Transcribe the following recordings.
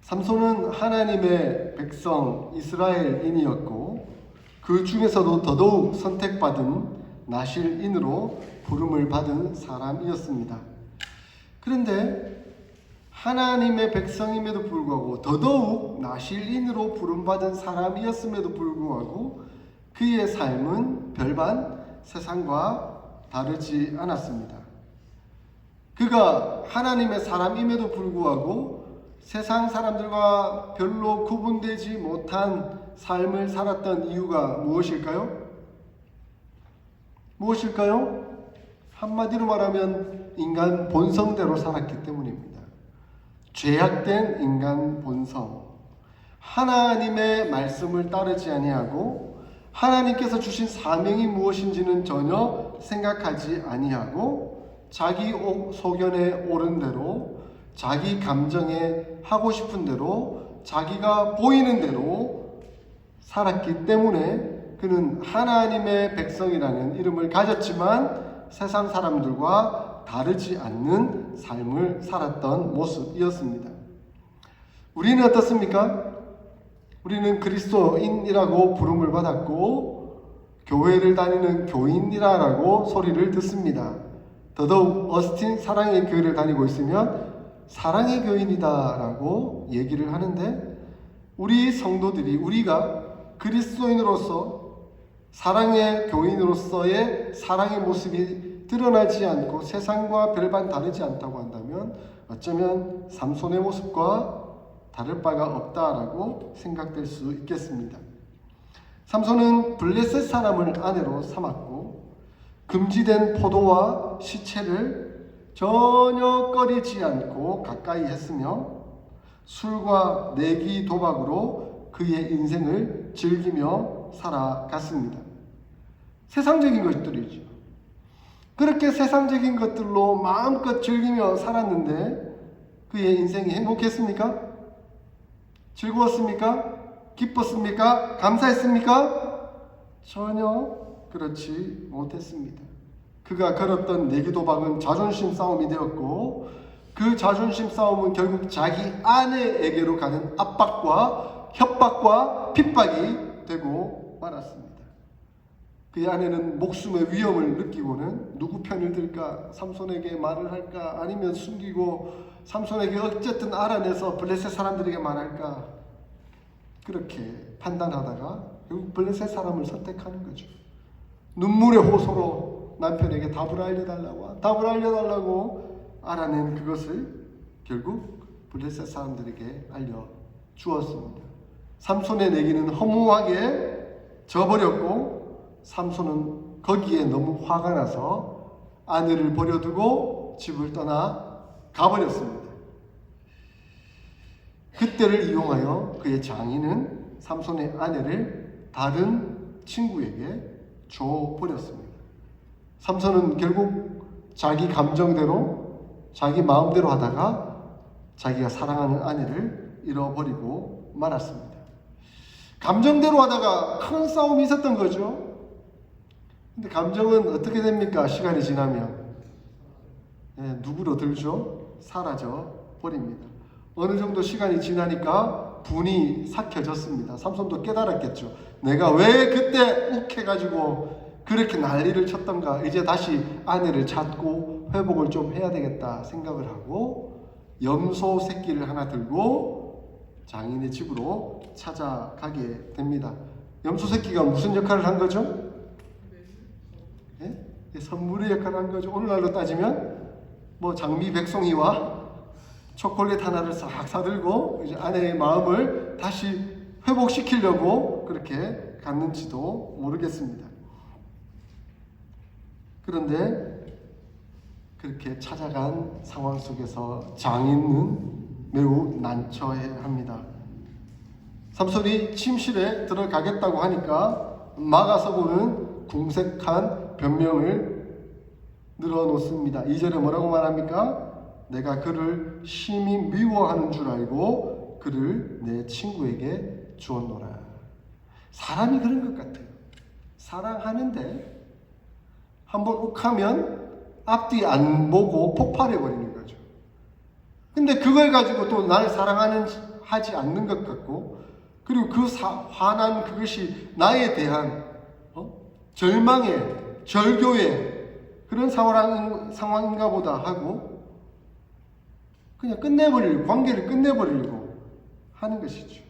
삼손은 하나님의 백성 이스라엘인이었고 그 중에서도 더더욱 선택받은 나실인으로 부름을 받은 사람이었습니다. 그런데 하나님의 백성임에도 불구하고 더더욱 나실인으로 부름받은 사람이었음에도 불구하고 그의 삶은 별반 세상과 다르지 않았습니다. 그가 하나님의 사람임에도 불구하고 세상 사람들과 별로 구분되지 못한 삶을 살았던 이유가 무엇일까요? 무엇일까요? 한마디로 말하면 인간 본성대로 살았기 때문입니다. 죄악된 인간 본성. 하나님의 말씀을 따르지 아니하고 하나님께서 주신 사명이 무엇인지는 전혀 생각하지 아니하고 자기 소견에 옳은 대로 자기 감정에 하고 싶은 대로 자기가 보이는 대로 살았기 때문에 그는 하나님의 백성이라는 이름을 가졌지만 세상 사람들과 다르지 않는 삶을 살았던 모습이었습니다. 우리는 어떻습니까? 우리는 그리스도인이라고 부름을 받았고 교회를 다니는 교인이라고 소리를 듣습니다. 더더욱 어스틴 사랑의 교회를 다니고 있으면 사랑의 교인이다라고 얘기를 하는데 우리 성도들이 우리가 그리스도인으로서 사랑의 교인으로서의 사랑의 모습이 드러나지 않고 세상과 별반 다르지 않다고 한다면 어쩌면 삼손의 모습과 다를 바가 없다라고 생각될 수 있겠습니다. 삼손은 블레셋 사람을 아내로 삼았고 금지된 포도와 시체를 전혀 꺼리지 않고 가까이 했으며 술과 내기 도박으로 그의 인생을 즐기며 살아갔습니다. 세상적인 것들이죠. 그렇게 세상적인 것들로 마음껏 즐기며 살았는데 그의 인생이 행복했습니까? 즐거웠습니까? 기뻤습니까? 감사했습니까? 전혀 그렇지 못했습니다. 그가 걸었던 내기도박은 자존심 싸움이 되었고 그 자존심 싸움은 결국 자기 아내에게로 가는 압박과 협박과 핍박이 되고 말았습니다. 그의 아내는 목숨의 위험을 느끼고는 누구 편을 들까? 삼손에게 말을 할까? 아니면 숨기고 삼손에게 어쨌든 알아내서 블레셋 사람들에게 말할까? 그렇게 판단하다가 결국 블레셋 사람을 선택하는 거죠. 눈물의 호소로 남편에게 답을 알려달라고 알아낸 그것을 결국 블레셋 사람들에게 알려주었습니다. 삼손의 내기는 허무하게 져버렸고 삼손은 거기에 너무 화가 나서 아내를 버려두고 집을 떠나 가버렸습니다. 그때를 이용하여 그의 장인은 삼손의 아내를 다른 친구에게 줘버렸습니다. 삼손은 결국 자기 감정대로 자기 마음대로 하다가 자기가 사랑하는 아내를 잃어버리고 말았습니다. 감정대로 하다가 큰 싸움이 있었던 거죠. 근데 감정은 어떻게 됩니까? 시간이 지나면 누구로 들죠? 사라져 버립니다. 어느 정도 시간이 지나니까 분이 삭혀졌습니다. 삼손도 깨달았겠죠. 내가 왜 그때 욱해가지고 그렇게 난리를 쳤던가. 이제 다시 아내를 찾고 회복을 좀 해야 되겠다 생각을 하고 염소 새끼를 하나 들고 장인의 집으로 찾아가게 됩니다. 염소 새끼가 무슨 역할을 한 거죠? 선물의 역할을 한 거죠. 오늘날로 따지면 뭐 장미 백송이와 초콜릿 하나를 싹 사들고 이제 아내의 마음을 다시 회복시키려고 그렇게 갔는지도 모르겠습니다. 그런데 그렇게 찾아간 상황 속에서 장인은 매우 난처해합니다. 삼손이 침실에 들어가겠다고 하니까 막아서고는 궁색한 변명을 늘어놓습니다. 2절에 뭐라고 말합니까? 내가 그를 심히 미워하는 줄 알고 그를 내 친구에게 주었노라. 사람이 그런 것 같아요. 사랑하는데 한번 욱하면 앞뒤 안 보고 폭발해버리는 거죠. 근데 그걸 가지고 또 나를 하지 않는 것 같고, 그리고 그 화난 그것이 나에 대한 절망의, 절교의 그런 상황인가 보다 하고 그냥 관계를 끝내버리려고 하는 것이죠.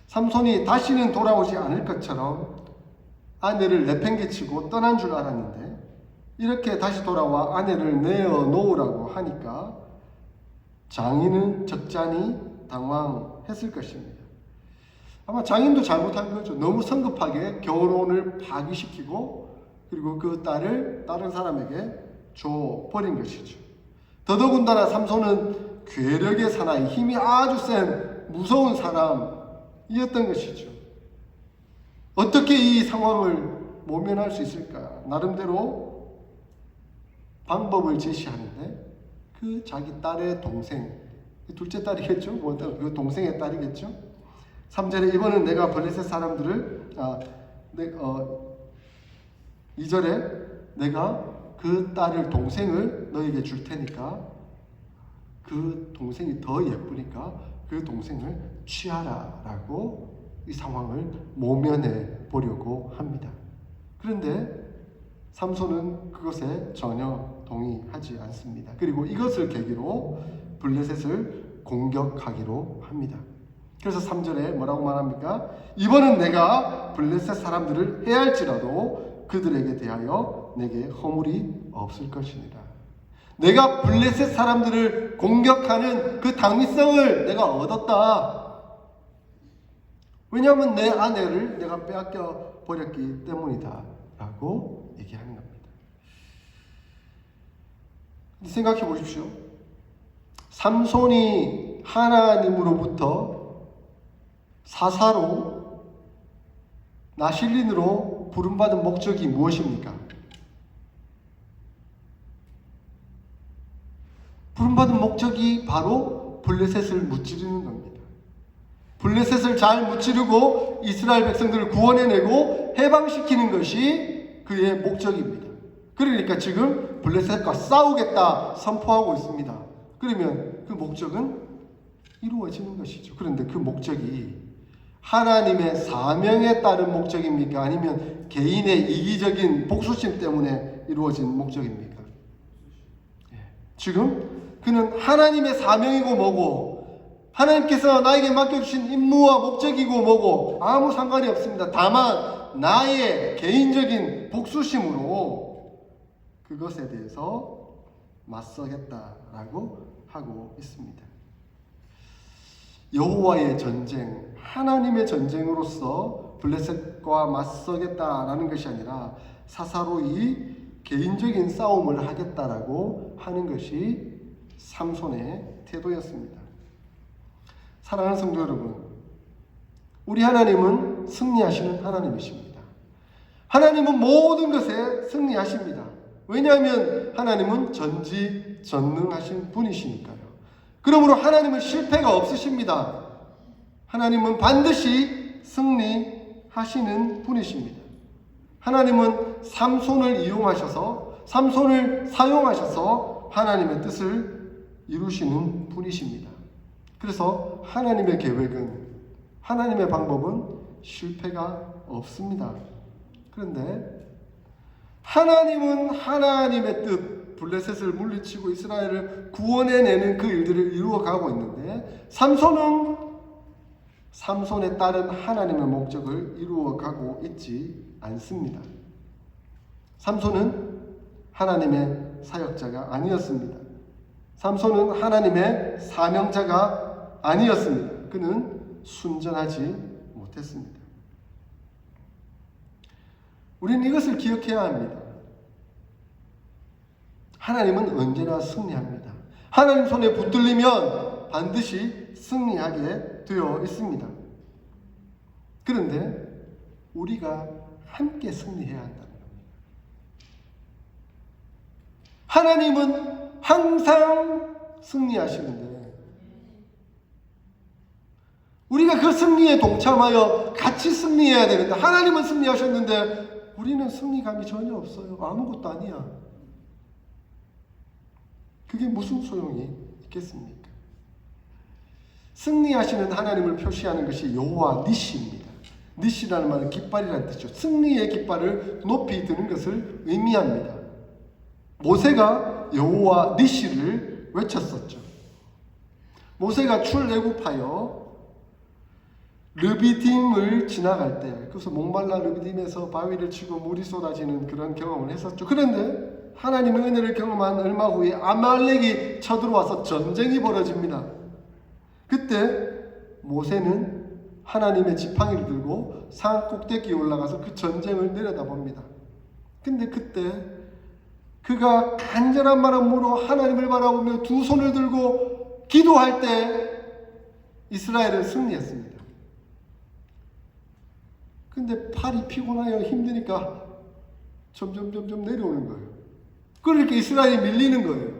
삼손이 다시는 돌아오지 않을 것처럼 아내를 내팽개치고 떠난 줄 알았는데, 이렇게 다시 돌아와 아내를 내어놓으라고 하니까 장인은 적잖이 당황했을 것입니다. 아마 장인도 잘못한 거죠. 너무 성급하게 결혼을 파기시키고 그리고 그 딸을 다른 사람에게 줘버린 것이죠. 더더군다나 삼손은 괴력의 사나이, 힘이 아주 센 무서운 사람이었던 것이죠. 어떻게 이 상황을 모면할 수 있을까? 나름대로 방법을 제시하는데, 그 자기 딸의 동생, 둘째 딸이겠죠? 그 동생의 딸이겠죠? 3절에 이번엔 내가 블레셋 사람들을 2절에 내가 그 딸을 동생을 너에게 줄 테니까 그 동생이 더 예쁘니까 그 동생을 취하라 라고 이 상황을 모면해 보려고 합니다. 그런데 삼손은 그것에 전혀 동의하지 않습니다. 그리고 이것을 계기로 블레셋을 공격하기로 합니다. 그래서 3절에 뭐라고 말합니까? 이번은 내가 블레셋 사람들을 해할지라도 그들에게 대하여 내게 허물이 없을 것이니라. 내가 블레셋 사람들을 공격하는 그 당위성을 내가 얻었다. 왜냐하면 내 아내를 내가 빼앗겨 버렸기 때문이다 라고 얘기하는 겁니다. 생각해 보십시오. 삼손이 하나님으로부터 사사로 나실린으로 부름받은 목적이 무엇입니까? 부름받은 목적이 바로 블레셋을 무찌르는 겁니다. 블레셋을 잘 무찌르고 이스라엘 백성들을 구원해내고 해방시키는 것이 그의 목적입니다. 그러니까 지금 블레셋과 싸우겠다 선포하고 있습니다. 그러면 그 목적은 이루어지는 것이죠. 그런데 그 목적이 하나님의 사명에 따른 목적입니까? 아니면 개인의 이기적인 복수심 때문에 이루어진 목적입니까? 지금 그는 하나님의 사명이고 뭐고 하나님께서 나에게 맡겨주신 임무와 목적이고 뭐고 아무 상관이 없습니다. 다만 나의 개인적인 복수심으로 그것에 대해서 맞서겠다라고 하고 있습니다. 여호와의 전쟁, 하나님의 전쟁으로서 블레셋과 맞서겠다라는 것이 아니라 사사로이 개인적인 싸움을 하겠다라고 하는 것이 삼손의 태도였습니다. 사랑하는 성도 여러분, 우리 하나님은 승리하시는 하나님이십니다. 하나님은 모든 것에 승리하십니다. 왜냐하면 하나님은 전지전능하신 분이시니까요. 그러므로 하나님은 실패가 없으십니다. 하나님은 반드시 승리하시는 분이십니다. 하나님은 삼손을 사용하셔서 하나님의 뜻을 이루시는 분이십니다. 그래서 하나님의 계획은, 하나님의 방법은 실패가 없습니다. 그런데 하나님은 하나님의 뜻, 블레셋을 물리치고 이스라엘을 구원해내는 그 일들을 이루어가고 있는데 삼손에 따른 하나님의 목적을 이루어가고 있지 않습니다. 삼손은 하나님의 사역자가 아니었습니다. 삼손은 하나님의 사명자가 아니었습니다. 그는 순전하지 못했습니다. 우리는 이것을 기억해야 합니다. 하나님은 언제나 승리합니다. 하나님 손에 붙들리면 반드시 승리하게 되어 있습니다. 그런데 우리가 함께 승리해야 한다는 겁니다. 하나님은 항상 승리하시는데 우리가 그 승리에 동참하여 같이 승리해야 되는데, 하나님은 승리하셨는데 우리는 승리감이 전혀 없어요. 아무것도 아니야. 그게 무슨 소용이 있겠습니까? 승리하시는 하나님을 표시하는 것이 여호와 니시입니다. 니시라는 말은 깃발이라는 뜻이죠. 승리의 깃발을 높이 드는 것을 의미합니다. 모세가 여호와 니시를 외쳤었죠. 모세가 출애굽하여 르비딤을 지나갈 때, 그래서 목말라 르비딤에서 바위를 치고 물이 쏟아지는 그런 경험을 했었죠. 그런데 하나님의 은혜를 경험한 얼마 후에 아말렉이 쳐들어와서 전쟁이 벌어집니다. 그때 모세는 하나님의 지팡이를 들고 산 꼭대기에 올라가서 그 전쟁을 내려다봅니다. 근데 그때 그가 간절한 마음으로 하나님을 바라보며 두 손을 들고 기도할 때 이스라엘은 승리했습니다. 근데 팔이 피곤하여 힘드니까 점점 내려오는 거예요. 그렇게 이스라엘이 밀리는 거예요.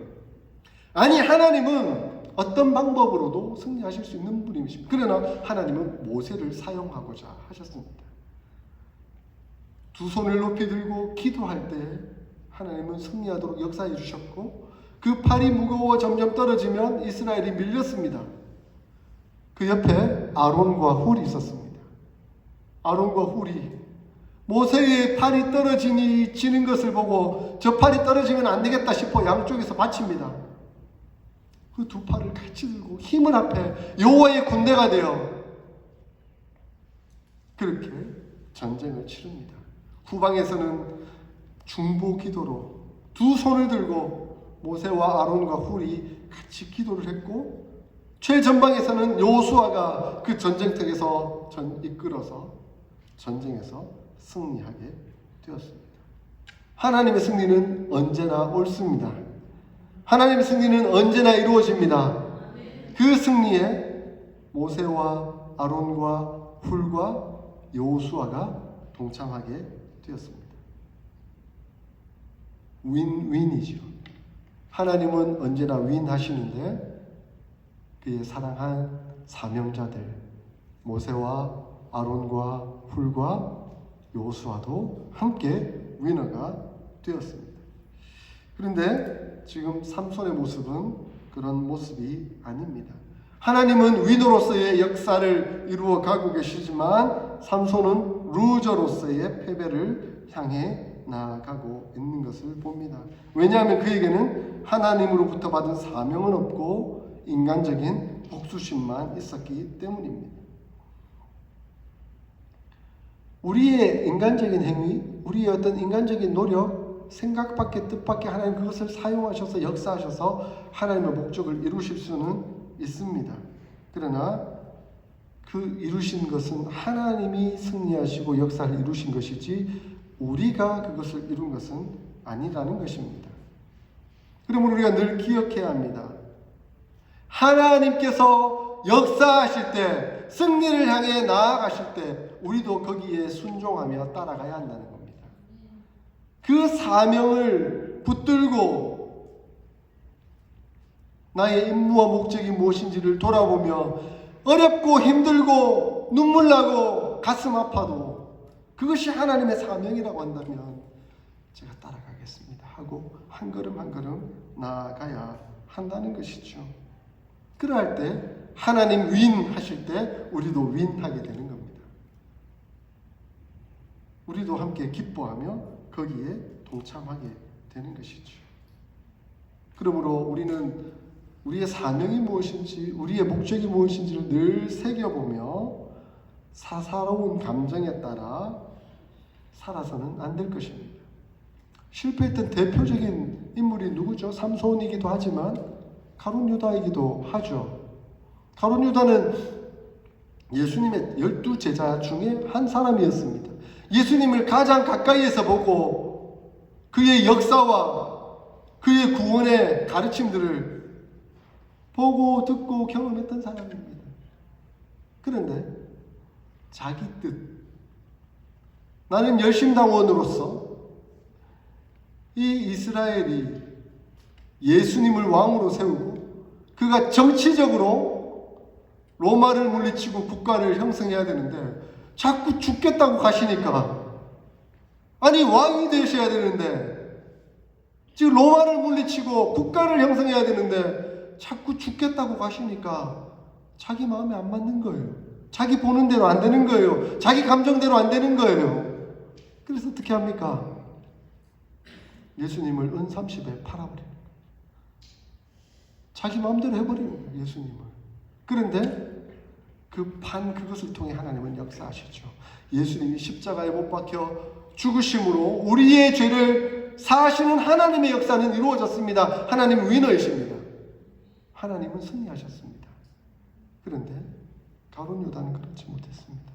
아니, 하나님은 어떤 방법으로도 승리하실 수 있는 분이십니다. 그러나 하나님은 모세를 사용하고자 하셨습니다. 두 손을 높이 들고 기도할 때 하나님은 승리하도록 역사해 주셨고, 그 팔이 무거워 점점 떨어지면 이스라엘이 밀렸습니다. 그 옆에 아론과 훌이 있었습니다. 아론과 훌이 모세의 팔이 떨어지는 것을 보고 저 팔이 떨어지면 안 되겠다 싶어 양쪽에서 바칩니다. 그 두 팔을 같이 들고 힘을 합해 여호와의 군대가 되어 그렇게 전쟁을 치릅니다. 후방에서는 중보 기도로 두 손을 들고 모세와 아론과 훌이 같이 기도를 했고, 최전방에서는 여호수아가 그 전쟁터에서 이끌어서 전쟁에서 승리하게 되었습니다. 하나님의 승리는 언제나 옳습니다. 하나님의 승리는 언제나 이루어집니다. 그 승리에 모세와 아론과 훌과 여호수아가 동참하게 되었습니다. 윈윈이죠. 하나님은 언제나 윈하시는데 그의 사랑한 사명자들 모세와 아론과 훌과 여호수아도 함께 위너가 되었습니다. 그런데 지금 삼손의 모습은 그런 모습이 아닙니다. 하나님은 위너로서의 역사를 이루어 가고 계시지만 삼손은 루저로서의 패배를 향해 나아가고 있는 것을 봅니다. 왜냐하면 그에게는 하나님으로부터 받은 사명은 없고 인간적인 복수심만 있었기 때문입니다. 우리의 인간적인 행위, 우리의 어떤 인간적인 노력, 생각밖에 뜻밖에 하나님 그것을 사용하셔서 역사하셔서 하나님의 목적을 이루실 수는 있습니다. 그러나 그 이루신 것은 하나님이 승리하시고 역사를 이루신 것이지 우리가 그것을 이룬 것은 아니라는 것입니다. 그러므로 우리가 늘 기억해야 합니다. 하나님께서 역사하실 때, 승리를 향해 나아가실 때 우리도 거기에 순종하며 따라가야 한다는 겁니다. 그 사명을 붙들고 나의 임무와 목적이 무엇인지를 돌아보며 어렵고 힘들고 눈물 나고 가슴 아파도 그것이 하나님의 사명이라고 한다면 제가 따라가겠습니다 하고 한 걸음 한 걸음 나아가야 한다는 것이죠. 그러할 때 하나님 윈하실 때 우리도 윈하게 되는 겁니다. 우리도 함께 기뻐하며 거기에 동참하게 되는 것이죠. 그러므로 우리는 우리의 사명이 무엇인지 우리의 목적이 무엇인지를 늘 새겨보며 사사로운 감정에 따라 살아서는 안 될 것입니다. 실패했던 대표적인 인물이 누구죠? 삼손이기도 하지만 가룟 유다이기도 하죠. 가룟 유다는 예수님의 12제자 중에 한 사람이었습니다. 예수님을 가장 가까이에서 보고 그의 역사와 그의 구원의 가르침들을 보고 듣고 경험했던 사람입니다. 그런데 자기 뜻, 나는 열심당원으로서 이 이스라엘이 예수님을 왕으로 세우고 그가 정치적으로 로마를 물리치고 국가를 형성해야 되는데 자꾸 죽겠다고 가시니까, 아니 왕이 되셔야 되는데 지금 로마를 물리치고 국가를 형성해야 되는데 자꾸 죽겠다고 가시니까 자기 마음에 안 맞는 거예요. 자기 보는 대로 안 되는 거예요. 자기 감정대로 안 되는 거예요. 그래서 어떻게 합니까? 예수님을 은30에 팔아버려요. 자기 마음대로 해버리는 거예요, 예수님을. 그런데 그것을 통해 하나님은 역사하시죠. 예수님이 십자가에 못 박혀 죽으심으로 우리의 죄를 사하시는 하나님의 역사는 이루어졌습니다. 하나님은 위너이십니다. 하나님은 승리하셨습니다. 그런데 가룟 유다는 그렇지 못했습니다.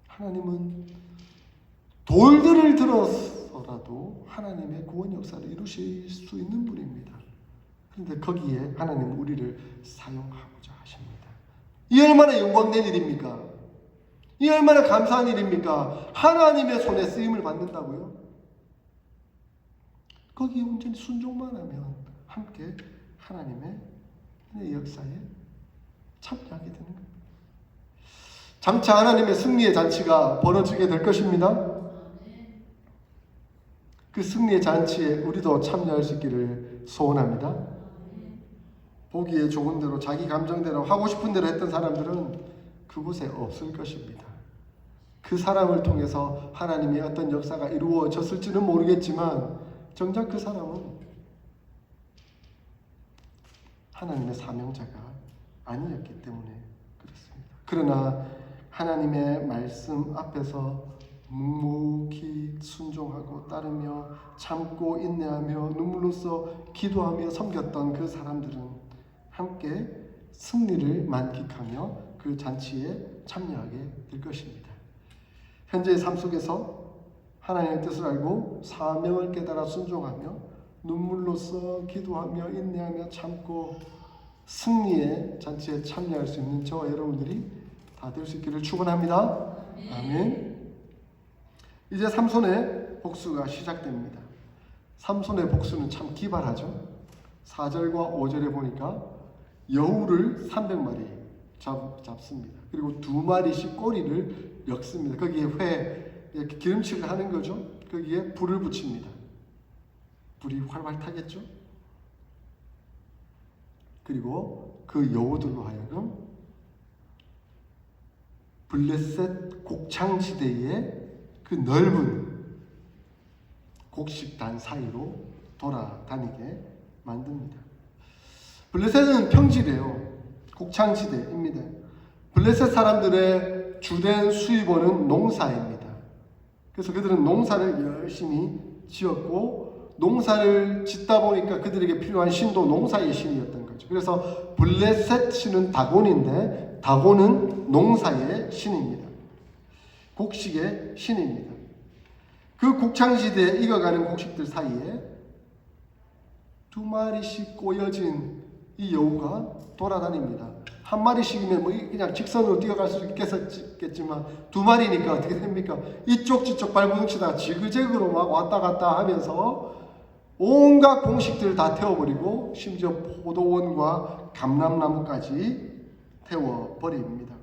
하나님은 돌들을 들어서라도 하나님의 구원 역사를 이루실 수 있는 분입니다. 그런데 거기에 하나님은 우리를 사용하고자 하십니다. 이 얼마나 영광된 일입니까? 이 얼마나 감사한 일입니까? 하나님의 손에 쓰임을 받는다고요? 거기에 온전히 순종만 하면 함께 하나님의 역사에 참여하게 되는 겁니다. 장차 하나님의 승리의 잔치가 벌어지게 될 것입니다. 그 승리의 잔치에 우리도 참여할 수 있기를 소원합니다. 보기에 좋은 대로 자기 감정대로 하고 싶은 대로 했던 사람들은 그곳에 없을 것입니다. 그 사람을 통해서 하나님의 어떤 역사가 이루어졌을지는 모르겠지만 정작 그 사람은 하나님의 사명자가 아니었기 때문에 그렇습니다. 그러나 하나님의 말씀 앞에서 묵묵히 순종하고 따르며 참고 인내하며 눈물로써 기도하며 섬겼던 그 사람들은 함께 승리를 만끽하며 그 잔치에 참여하게 될 것입니다. 현재의 삶 속에서 하나님의 뜻을 알고 사명을 깨달아 순종하며 눈물로써 기도하며 인내하며 참고 승리의 잔치에 참여할 수 있는 저와 여러분들이 다 될 수 있기를 축원합니다. 아멘. 이제 삼손의 복수가 시작됩니다. 삼손의 복수는 참 기발하죠. 4절과 5절에 보니까 여우를 300마리 잡습니다. 그리고 2마리씩 꼬리를 엮습니다. 거기에 회 이렇게 기름칠을 하는 거죠. 거기에 불을 붙입니다. 불이 활활 타겠죠. 그리고 그 여우들로 하여금 블레셋 곡창지대의 그 넓은 곡식단 사이로 돌아다니게 만듭니다. 블레셋은 평지래요. 곡창지대입니다. 블레셋 사람들의 주된 수입원은 농사입니다. 그래서 그들은 농사를 열심히 지었고 농사를 짓다 보니까 그들에게 필요한 신도 농사의 신이었던 거죠. 그래서 블레셋 신은 다곤인데 다곤은 농사의 신입니다. 곡식의 신입니다. 그 곡창지대에 익어가는 곡식들 사이에 2마리씩 꼬여진 이 여우가 돌아다닙니다. 1마리씩이면 뭐 그냥 직선으로 뛰어갈 수 있겠지만 2마리니까 어떻게 됩니까? 이쪽 저쪽 발버둥치다가 지그재그로 막 왔다 갔다 하면서 온갖 공식들을 다 태워버리고 심지어 포도원과 감람나무까지 태워버립니다.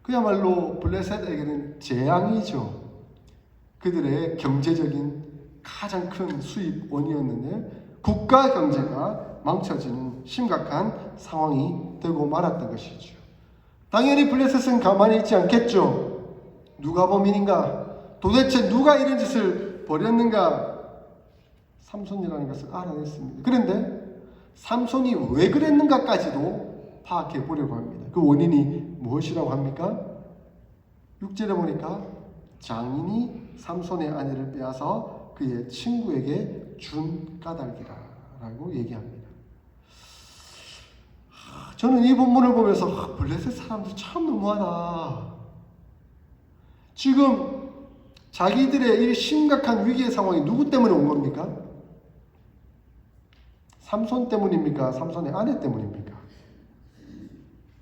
그야말로 블레셋에게는 재앙이죠. 그들의 경제적인 가장 큰 수입원이었는데 국가 경제가 망쳐지는 심각한 상황이 되고 말았던 것이죠. 당연히 블레셋은 가만히 있지 않겠죠. 누가 범인인가? 도대체 누가 이런 짓을 벌였는가? 삼손이라는 것을 알아냈습니다. 그런데 삼손이 왜 그랬는가까지도 파악해 보려고 합니다. 그 원인이 무엇이라고 합니까? 6절에 보니까 장인이 삼손의 아내를 빼앗아 그의 친구에게 준 까닭이라고 얘기합니다. 저는 이 본문을 보면서 블레셋 사람들 참 너무하다. 지금 자기들의 이 심각한 위기의 상황이 누구 때문에 온 겁니까? 삼손 때문입니까? 삼손의 아내 때문입니까?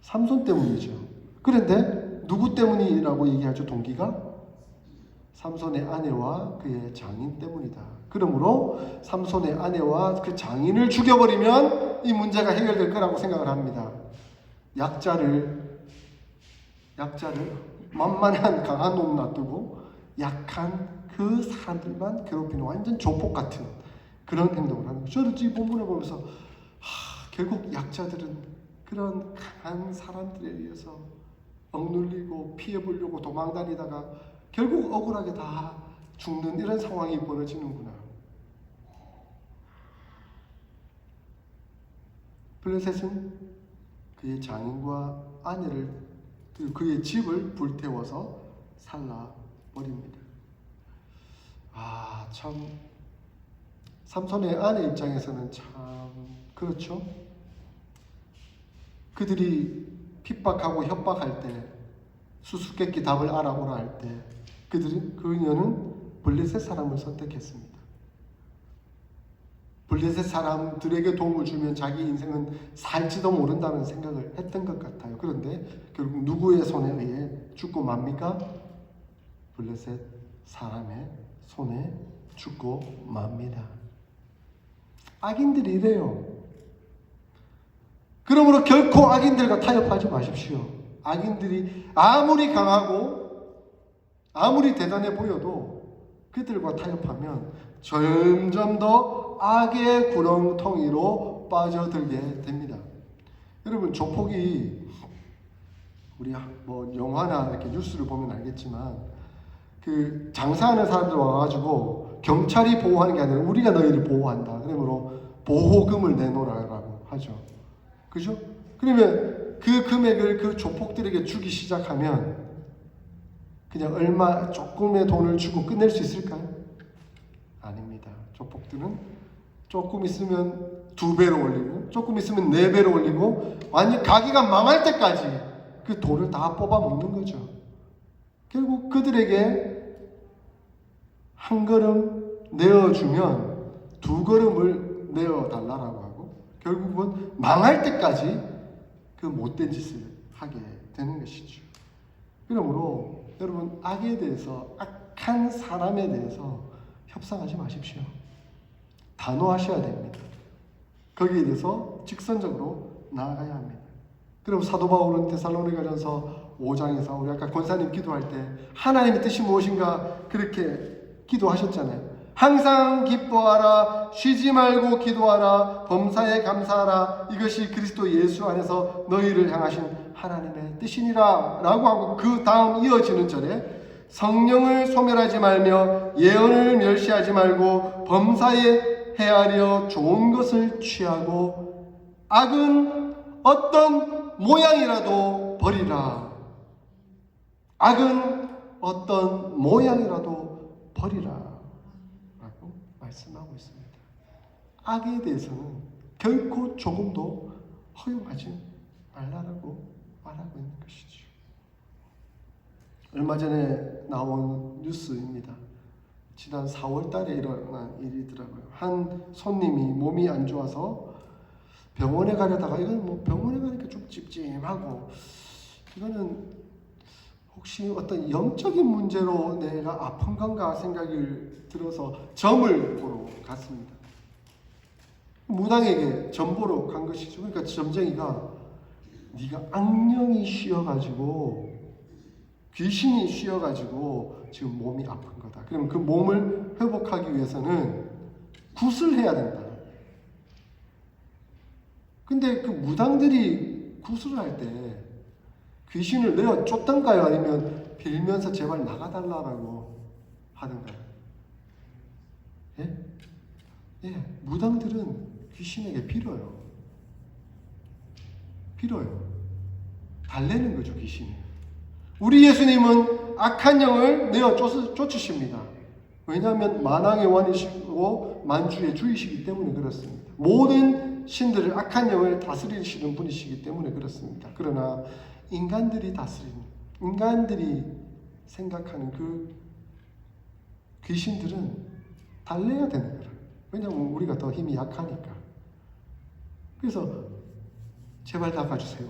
삼손 때문이죠. 그런데 누구 때문이라고 얘기하죠? 동기가? 삼손의 아내와 그의 장인 때문이다. 그러므로 삼손의 아내와 그 장인을 죽여버리면 이 문제가 해결될 거라고 생각을 합니다. 약자를 만만한 강한 놈 놔두고 약한 그 사람들만 괴롭히는 완전 조폭 같은 그런 행동을 하는 거죠. 저도 이 본문을 보면서 결국 약자들은 그런 강한 사람들에 의해서 억눌리고 피해보려고 도망다니다가 결국 억울하게 다 죽는 이런 상황이 벌어지는구나. 블레셋은 그의 장인과 아내를, 그의 집을 불태워서 살라버립니다. 참 삼손의 아내 입장에서는 참 그렇죠. 그들이 핍박하고 협박할 때, 수수께끼 답을 알아오라 할 때 그녀는 블레셋 사람을 선택했습니다. 블레셋 사람들에게 도움을 주면 자기 인생은 살지도 모른다는 생각을 했던 것 같아요. 그런데 결국 누구의 손에 의해 죽고 맙니까? 블레셋 사람의 손에 죽고 맙니다. 악인들이 이래요. 그러므로 결코 악인들과 타협하지 마십시오. 악인들이 아무리 강하고 아무리 대단해 보여도 그들과 타협하면 점점 더 악의 구렁텅이로 빠져들게 됩니다. 여러분, 조폭이 우리 영화나 이렇게 뉴스를 보면 알겠지만 그 장사하는 사람들 와가지고 경찰이 보호하는 게 아니라 우리가 너희를 보호한다. 그러므로 보호금을 내놓으라고 하죠. 그죠? 그러면 그 금액을 그 조폭들에게 주기 시작하면 그냥 조금의 돈을 주고 끝낼 수 있을까요? 아닙니다. 조폭들은 조금 있으면 2배로 올리고 조금 있으면 4배로 올리고 완전 가게가 망할 때까지 그 돈을 다 뽑아 먹는 거죠. 결국 그들에게 한 걸음 내어주면 2걸음을 내어달라고 하고 결국은 망할 때까지 그 못된 짓을 하게 되는 것이죠. 그러므로 여러분, 악에 대해서, 악한 사람에 대해서 협상하지 마십시오. 단호하셔야 됩니다. 거기에 대해서 직선적으로 나아가야 합니다. 그리고 사도 바울은 데살로니가전서 5장에서 우리 아까 권사님 기도할 때 하나님의 뜻이 무엇인가 그렇게 기도하셨잖아요. 항상 기뻐하라, 쉬지 말고 기도하라, 범사에 감사하라, 이것이 그리스도 예수 안에서 너희를 향하신 하나님의 뜻이니라 라고 하고 그 다음 이어지는 절에 성령을 소멸하지 말며 예언을 멸시하지 말고 범사에 헤아려 좋은 것을 취하고 악은 어떤 모양이라도 버리라. 악은 어떤 모양이라도 버리라 라고 말씀하고 있습니다. 악에 대해서는 결코 조금도 허용하지 말라라고 말하고 있는 것이죠. 얼마 전에 나온 뉴스입니다. 지난 4월 달에 일어난 일이더라고요. 한 손님이 몸이 안 좋아서 병원에 가려다가 이건 병원에 가니까 좀 찜찜하고 이거는 혹시 어떤 영적인 문제로 내가 아픈 건가 생각이 들어서 점을 보러 갔습니다. 무당에게 점 보러 간 것이죠. 그러니까 점쟁이가 네가 악령이 씌어가지고 귀신이 씌어가지고 지금 몸이 아픈 거다. 그러면 그 몸을 회복하기 위해서는 굿을 해야 된다. 근데 그 무당들이 굿을 할 때 귀신을 내어 쫓던가요? 아니면 빌면서 제발 나가달라고 하던가요? 예? 예, 무당들은 귀신에게 빌어요. 달래는 거죠, 귀신이. 우리 예수님은 악한 영을 내어 쫓으십니다. 왜냐하면 만왕의 왕이시고 만주의 주이시기 때문에 그렇습니다. 모든 신들을 악한 영을 다스리시는 분이시기 때문에 그렇습니다. 그러나 인간들이 생각하는 그 귀신들은 달래야 되는 거예요. 왜냐하면 우리가 더 힘이 약하니까. 그래서 제발 나가주세요.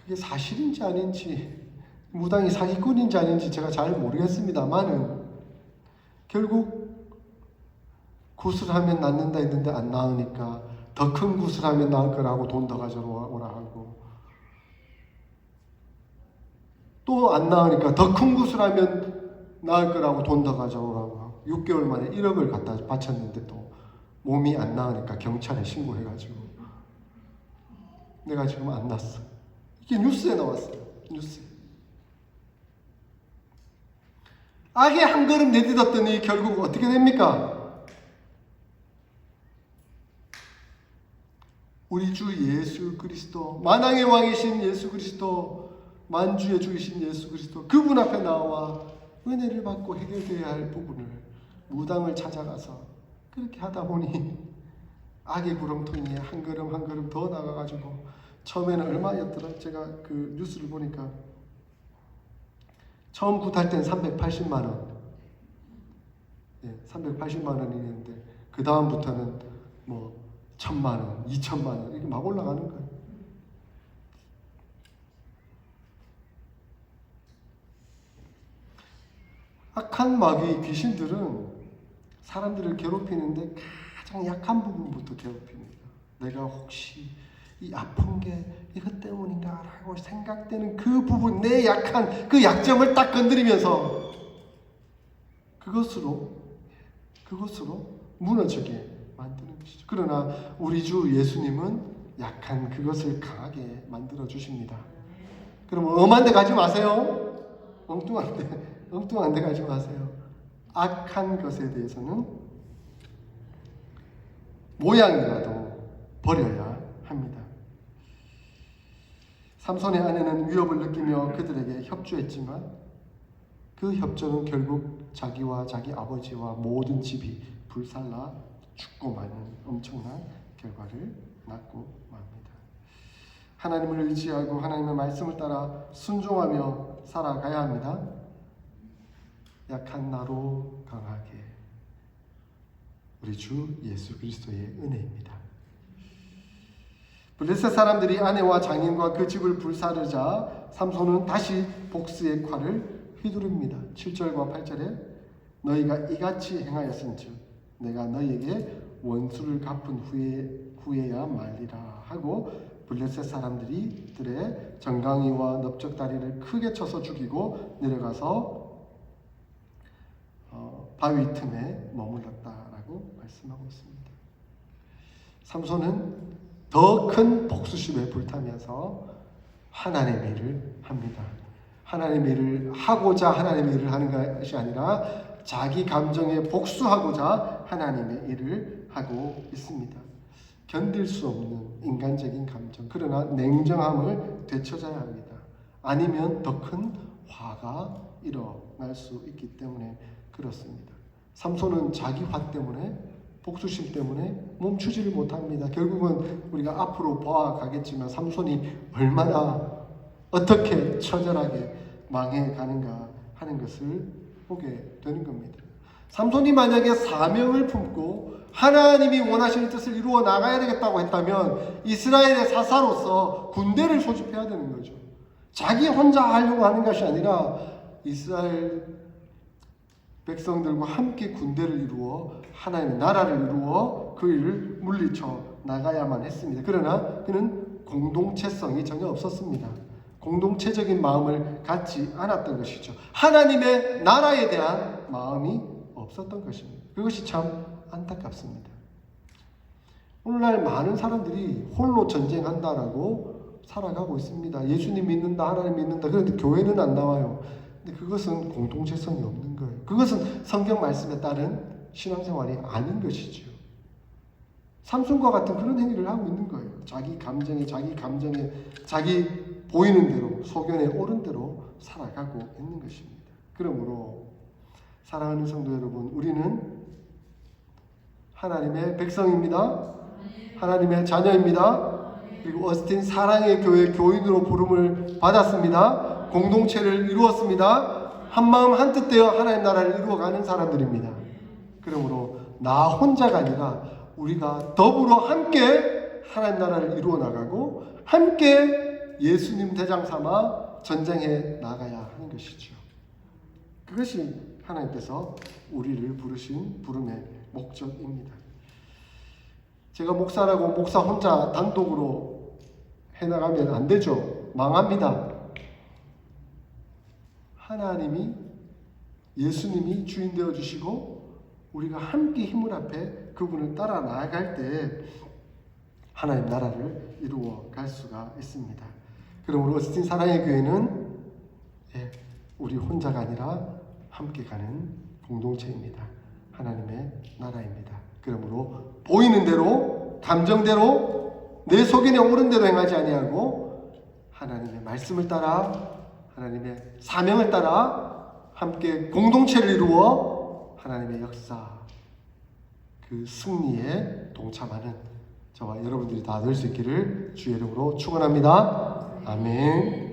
그게 사실인지 아닌지, 무당이 사기꾼인지 아닌지 제가 잘 모르겠습니다만은 결국 굿을 하면 낫는다 했는데 안 나으니까 더 큰 굿을 하면 나을 거라고 돈 더 가져오라 하고, 또 안 나으니까 더 큰 굿을 하면 나을 거라고 돈 더 가져오라고 하고 6개월 만에 1억을 갖다 바쳤는데 또 몸이 안 나으니까 경찰에 신고해가지고 내가 지금 안 났어. 이게 뉴스에 나왔어요. 뉴스에. 악에 한 걸음 내딛었더니 결국 어떻게 됩니까? 우리 주 예수 그리스도, 만왕의 왕이신 예수 그리스도, 만주의 주이신 예수 그리스도, 그분 앞에 나와 은혜를 받고 해결되어야 할 부분을 무당을 찾아가서 그렇게 하다 보니 악의 구렁텅이에 한 걸음 한 걸음 더 나가가지고 처음에는 얼마였더라? 제가 그 뉴스를 보니까 처음 굿할 땐 380만 원, 380만 원이었는데 그 다음부터는 뭐 1,000만 원, 2,000만 원 이렇게 막 올라가는 거예요. 악한 마귀 귀신들은 사람들을 괴롭히는데 가장 약한 부분부터 괴롭힙니다. 내가 혹시 이 아픈 게 이것 때문인가 라고 생각되는 그 부분, 내 약한 그 약점을 딱 건드리면서 그것으로 무너지게 만드는 것이죠. 그러나 우리 주 예수님은 약한 그것을 강하게 만들어 주십니다. 그러면 엄한 데 가지 마세요. 엉뚱한 데 가지 마세요. 악한 것에 대해서는 모양이라도 버려야 합니다. 삼손의 아내는 위협을 느끼며 그들에게 협조했지만 그 협조는 결국 자기와 자기 아버지와 모든 집이 불살라 죽고 마는 엄청난 결과를 낳고 맙니다. 하나님을 의지하고 하나님의 말씀을 따라 순종하며 살아가야 합니다. 약한 나로 강하게, 우리 주 예수 그리스도의 은혜입니다. 블레셋 사람들이 아내와 장인과 그 집을 불사르자 삼손은 다시 복수의 칼을 휘두릅니다. 7절과 8절에 너희가 이같이 행하였은즉 내가 너희에게 원수를 갚은 후에야 말리라 하고 블레셋 사람들이 들의 정강이와 넓적다리를 크게 쳐서 죽이고 내려가서 바위 틈에 머물렀다라고 말씀하고 있습니다. 삼손은 더 큰 복수심에 불타면서 하나님의 일을 합니다. 하나님의 일을 하고자 하나님의 일을 하는 것이 아니라 자기 감정에 복수하고자 하나님의 일을 하고 있습니다. 견딜 수 없는 인간적인 감정, 그러나 냉정함을 되찾아야 합니다. 아니면 더 큰 화가 일어날 수 있기 때문에 그렇습니다. 삼손은 자기 화 때문에, 복수심 때문에 멈추지를 못합니다. 결국은 우리가 앞으로 보아가겠지만 삼손이 얼마나 어떻게 처절하게 망해가는가 하는 것을 보게 되는 겁니다. 삼손이 만약에 사명을 품고 하나님이 원하시는 뜻을 이루어 나가야 되겠다고 했다면 이스라엘의 사사로서 군대를 소집해야 되는 거죠. 자기 혼자 하려고 하는 것이 아니라 이스라엘 백성들과 함께 군대를 이루어 하나님의 나라를 이루어 그 일을 물리쳐 나가야만 했습니다. 그러나 그는 공동체성이 전혀 없었습니다. 공동체적인 마음을 갖지 않았던 것이죠. 하나님의 나라에 대한 마음이 없었던 것입니다. 그것이 참 안타깝습니다. 오늘날 많은 사람들이 홀로 전쟁한다라고 살아가고 있습니다. 예수님 믿는다, 하나님 믿는다. 그런데 교회는 안 나와요. 근데 그것은 공동체성이 없는 거예요. 그것은 성경 말씀에 따른 신앙생활이 아닌 것이죠. 삼손과 같은 그런 행위를 하고 있는 거예요. 자기 감정에 자기 보이는 대로, 소견에 옳은 대로 살아가고 있는 것입니다. 그러므로 사랑하는 성도 여러분, 우리는 하나님의 백성입니다. 하나님의 자녀입니다. 그리고 어스틴 사랑의 교회 교인으로 부름을 받았습니다. 공동체를 이루었습니다. 한마음 한뜻 되어 하나님 나라를 이루어가는 사람들입니다. 그러므로 나 혼자가 아니라 우리가 더불어 함께 하나님 나라를 이루어 나가고 함께 예수님 대장 삼아 전쟁에 나가야 하는 것이죠. 그것이 하나님께서 우리를 부르신 부름의 목적입니다. 제가 목사라고 목사 혼자 단독으로 해나가면 안 되죠. 망합니다. 하나님이 예수님이 주인 되어 주시고 우리가 함께 힘을 합해 그분을 따라 나아갈 때 하나님 나라를 이루어 갈 수가 있습니다. 그러므로 어스틴 사랑의 교회는 우리 혼자가 아니라 함께 가는 공동체입니다. 하나님의 나라입니다. 그러므로 보이는 대로 감정대로 내 속에 오른 대로 행하지 아니하고 하나님의 말씀을 따라 하나님의 사명을 따라 함께 공동체를 이루어 하나님의 역사 그 승리에 동참하는 저와 여러분들이 다 될 수 있기를 주의 이름으로 축원합니다. 아멘.